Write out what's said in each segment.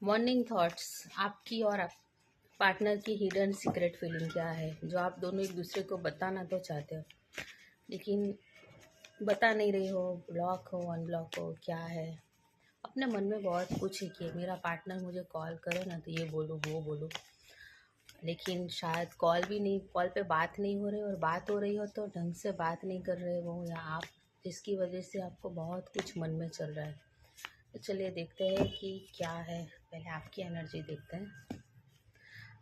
Morning thoughts आपकी और आप पार्टनर की हिडन सीक्रेट फीलिंग क्या है जो आप दोनों एक दूसरे को बताना तो चाहते हो लेकिन बता नहीं रही हो। ब्लॉक हो, अनब्लॉक हो, क्या है? अपने मन में बहुत कुछ है कि मेरा पार्टनर मुझे कॉल करे ना तो ये बोलूँ वो बोलूँ, लेकिन शायद कॉल पे बात नहीं हो रही, और बात हो रही हो तो ढंग से बात नहीं कर रहे वो या आप, जिसकी वजह से आपको बहुत कुछ मन में चल रहा है। तो चलिए देखते हैं कि क्या है। पहले आपकी एनर्जी देखते हैं।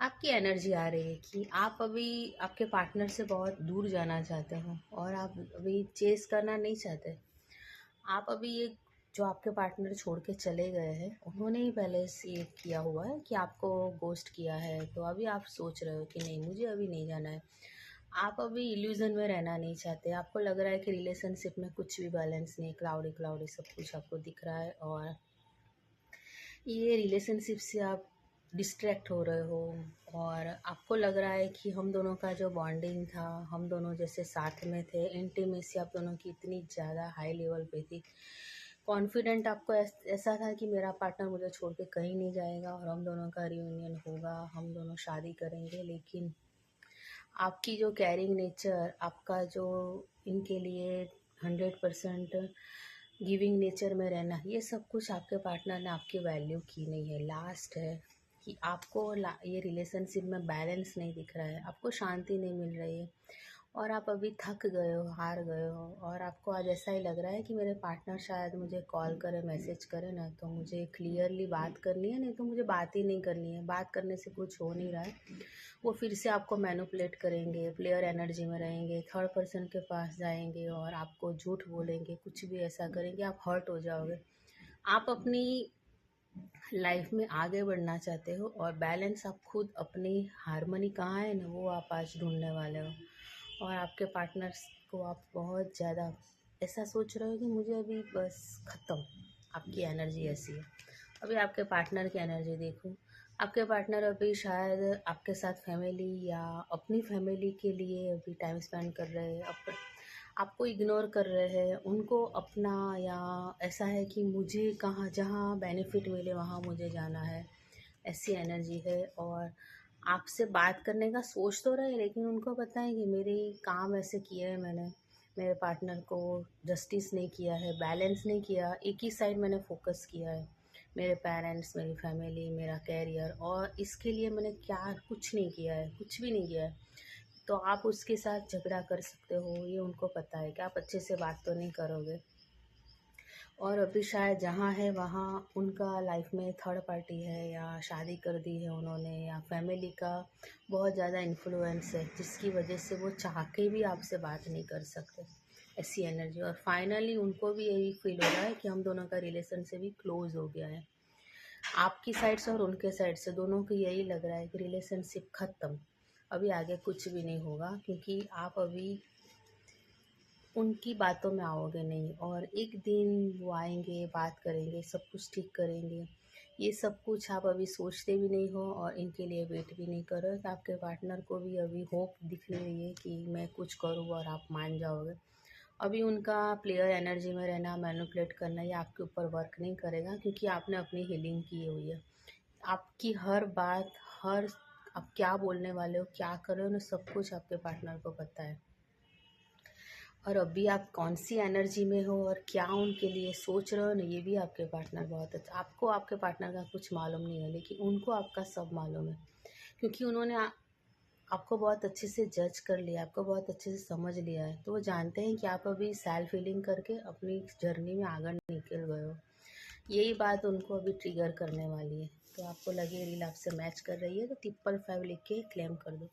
आपकी एनर्जी आ रही है कि आप अभी आपके पार्टनर से बहुत दूर जाना चाहते हो और आप अभी चेस करना नहीं चाहते। आप अभी ये जो आपके पार्टनर छोड़ के चले गए हैं उन्होंने ही पहले से ये किया हुआ है कि आपको गोस्ट किया है, तो अभी आप सोच रहे हो कि नहीं मुझे अभी नहीं जाना है। आप अभी इल्यूजन में रहना नहीं चाहते। आपको लग रहा है कि रिलेशनशिप में कुछ भी बैलेंस नहीं, क्लाउडी क्लाउडी सब कुछ आपको दिख रहा है, और ये रिलेशनशिप से आप डिस्ट्रैक्ट हो रहे हो। और आपको लग रहा है कि हम दोनों का जो बॉन्डिंग था, हम दोनों जैसे साथ में थे, इंटीमेसी आप दोनों की इतनी ज़्यादा हाई लेवल पे थी। कॉन्फिडेंट आपको ऐसा था कि मेरा पार्टनर मुझे छोड़ के कहीं नहीं जाएगा और हम दोनों का रियूनियन होगा, हम दोनों शादी करेंगे। लेकिन आपकी जो कैरिंग नेचर, आपका जो इनके लिए 100% गिविंग नेचर में रहना, ये सब कुछ आपके पार्टनर ने आपकी वैल्यू की नहीं है। लास्ट है कि आपको ये रिलेशनशिप में बैलेंस नहीं दिख रहा है, आपको शांति नहीं मिल रही है, और आप अभी थक गए हो, हार गए हो, और आपको आज ऐसा ही लग रहा है कि मेरे पार्टनर शायद मुझे कॉल करे, मैसेज करे ना तो मुझे क्लियरली बात करनी है, नहीं तो मुझे बात ही नहीं करनी है। बात करने से कुछ हो नहीं रहा है। वो फिर से आपको मैनिपुलेट करेंगे, प्लेयर एनर्जी में रहेंगे, थर्ड पर्सन के पास जाएंगे और आपको झूठ बोलेंगे, कुछ भी ऐसा करेंगे, आप हर्ट हो जाओगे। आप अपनी लाइफ में आगे बढ़ना चाहते हो और बैलेंस आप खुद, अपनी हारमोनी कहाँ है ना वो आप आज ढूंढने वाले हो। और आपके पार्टनर्स को आप बहुत ज़्यादा ऐसा सोच रहे हो कि मुझे अभी बस ख़त्म। आपकी एनर्जी ऐसी है। अभी आपके पार्टनर की एनर्जी देखो। आपके पार्टनर अभी शायद आपके साथ फैमिली या अपनी फैमिली के लिए अभी टाइम स्पेंड कर रहे हैं, आपको इग्नोर कर रहे हैं, उनको अपना, या ऐसा है कि मुझे कहाँ जहाँ बेनिफिट मिले वहाँ मुझे जाना है, ऐसी एनर्जी है। और आपसे बात करने का सोच तो रहे, लेकिन उनको पता है कि मेरे काम ऐसे किए हैं मैंने, मेरे पार्टनर को जस्टिस नहीं किया है, बैलेंस नहीं किया, एक ही साइड मैंने फोकस किया है। मेरे पेरेंट्स, मेरी फैमिली, मेरा कैरियर, और इसके लिए मैंने क्या कुछ नहीं किया है, कुछ भी नहीं किया है। तो आप उसके साथ झगड़ा कर सकते हो, ये उनको पता है कि आप अच्छे से बात तो नहीं करोगे। और अभी शायद जहाँ है वहाँ उनका लाइफ में थर्ड पार्टी है, या शादी कर दी है उन्होंने, या फैमिली का बहुत ज़्यादा इन्फ्लुएंस है जिसकी वजह से वो चाह के भी आपसे बात नहीं कर सकते, ऐसी एनर्जी। और फाइनली उनको भी यही फील हो रहा है कि हम दोनों का रिलेशन से भी क्लोज हो गया है। आपकी साइड से और उनके साइड से दोनों को यही लग रहा है कि रिलेशनशिप ख़त्म, अभी आगे कुछ भी नहीं होगा, क्योंकि आप अभी उनकी बातों में आओगे नहीं। और एक दिन वो आएंगे, बात करेंगे, सब कुछ ठीक करेंगे। ये सब कुछ आप अभी सोचते भी नहीं हो और इनके लिए वेट भी नहीं कर रहे हो। तो आपके पार्टनर को भी अभी होप दिख रही है कि मैं कुछ करूँ और आप मान जाओगे। अभी उनका प्लेयर एनर्जी में रहना, मैनिपुलेट करना, ये आपके ऊपर वर्क नहीं करेगा, क्योंकि आपने अपनी हीलिंग की हुई है। आपकी हर बात, हर आप क्या बोलने वाले हो, क्या कर रहे हो ना, सब कुछ आपके पार्टनर को पता है। और अभी आप कौन सी एनर्जी में हो और क्या उनके लिए सोच रहे हो ना, ये भी आपके पार्टनर बहुत अच्छा। आपको आपके पार्टनर का कुछ मालूम नहीं है, लेकिन उनको आपका सब मालूम है, क्योंकि उन्होंने आपको बहुत अच्छे से जज कर लिया, आपको बहुत अच्छे से समझ लिया है। तो वो जानते हैं कि आप अभी सेल्फ हीलिंग करके अपनी जर्नी में आगे निकल गए हो। यही बात उनको अभी ट्रिगर करने वाली है। तो आपको लगे रील आपसे मैच कर रही है तो 555 लिख के क्लेम कर दो।